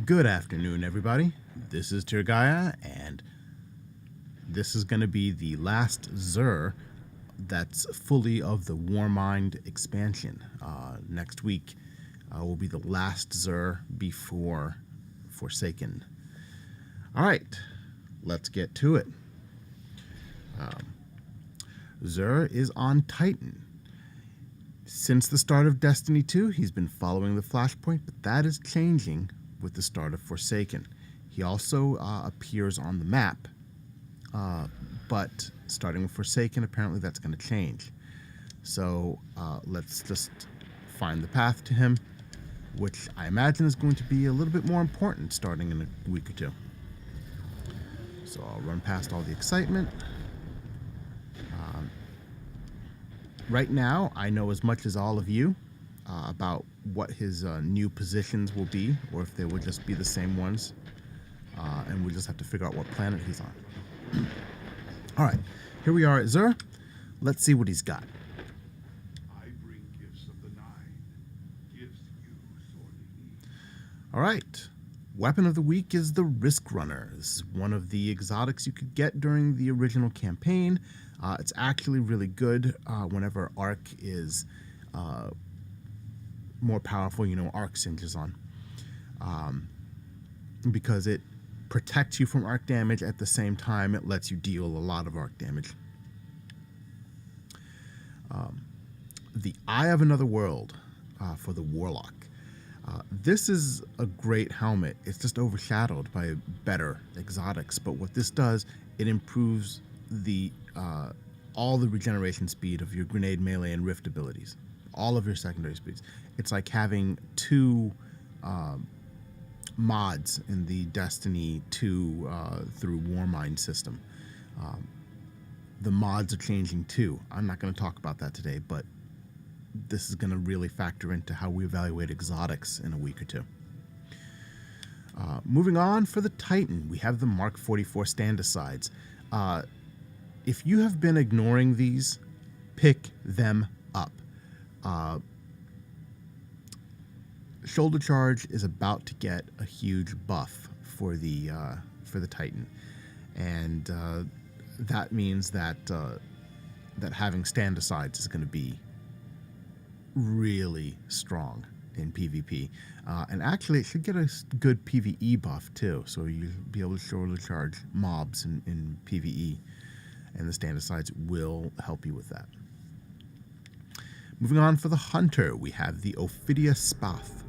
Good afternoon, everybody. This is Turgaya, and this is going to be the last Xur that's fully of the Warmind expansion. Next week will be the last Xur before Forsaken. All right, let's get to it. Xur is on Titan. Since the start of Destiny 2, he's been following the Flashpoint, but that is changing with the start of Forsaken. He also appears on the map, but starting with Forsaken, apparently that's going to change. So let's just find the path to him, which I imagine is going to be a little bit more important starting in a week or two. So I'll run past all the excitement. Right now, I know as much as all of you about what his new positions will be, or if they will just be the same ones, and we'll just have to figure out what planet he's on. All right, here we are at Xur. Let's see what he's got. I bring gifts of the Nine. Gifts you sorely need. All right, weapon of the week is the Riskrunner. This is one of the exotics you could get during the original campaign. It's actually really good whenever Arc is more powerful, Arc singes on. Because it protects you from arc damage at the same time it lets you deal a lot of arc damage. The Eye of Another World for the Warlock. This is a great helmet. It's just overshadowed by better exotics, but what this does, it improves the all the regeneration speed of your grenade, melee, and rift abilities. All of your secondary speeds. It's like having two mods in the Destiny 2 through Warmind system. The mods are changing too. I'm not going to talk about that today, but this is going to really factor into how we evaluate exotics in a week or two. Moving on, for the Titan, we have the Mark 44 stand-asides. If you have been ignoring these, pick them up. Shoulder Charge is about to get a huge buff for the Titan, and that means that that having stand-asides is going to be really strong in PvP, and actually it should get a good PvE buff too, so you'll be able to shoulder charge mobs in PvE, and the stand-asides will help you with that. Moving on, for the Hunter, we have the Ophidia Spathe.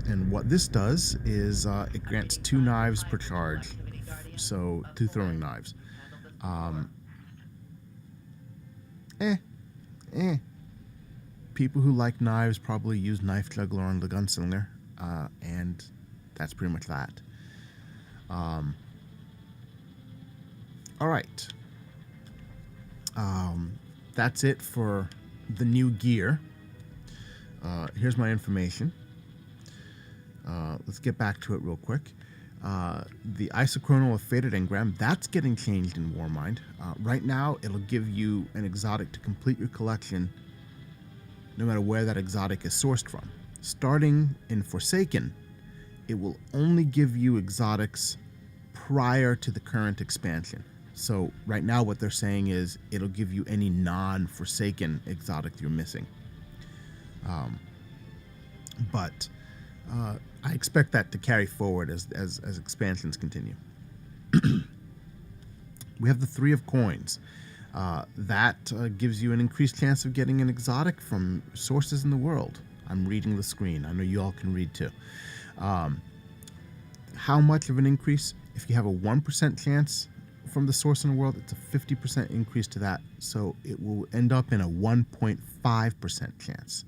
And what this does is it grants 2 knives per charge, so 2 throwing knives. People who like knives probably use Knife Juggler on the Gunslinger, and that's pretty much that. All right. That's it for the new gear. Here's my information. Let's get back to it real quick. The isochronal of Fated Engram, that's getting changed in Warmind. Right now, it'll give you an exotic to complete your collection, no matter where that exotic is sourced from. Starting in Forsaken, it will only give you exotics prior to the current expansion. So right now what they're saying is it'll give you any non-Forsaken exotic you're missing. But I expect that to carry forward as expansions continue. We have the 3 of Coins. That gives you an increased chance of getting an exotic from sources in the world. I'm reading the screen. I know you all can read too. How much of an increase? If you have a 1% chance from the source in the world, it's a 50% increase to that. So it will end up in a 1.5% chance.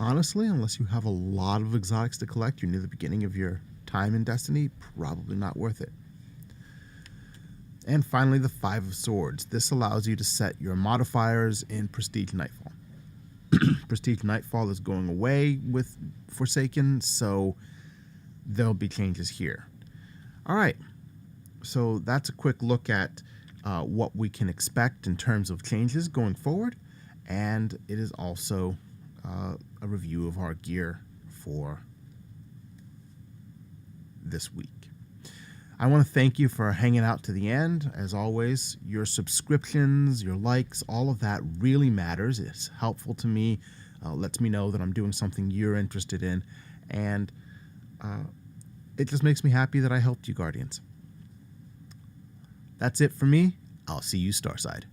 Honestly, unless you have a lot of exotics to collect, you're near the beginning of your time in Destiny, probably not worth it. And finally, the 5 of Swords. This allows you to set your modifiers in Prestige Nightfall. Prestige Nightfall is going away with Forsaken, so there'll be changes here. All right, so that's a quick look at what we can expect in terms of changes going forward, and it is also a review of our gear for this week. I want to thank you for hanging out to the end. As always, your subscriptions, your likes, all of that really matters. It's helpful to me, lets me know that I'm doing something you're interested in, and it just makes me happy that I helped you, Guardians. That's it for me. I'll see you Starside.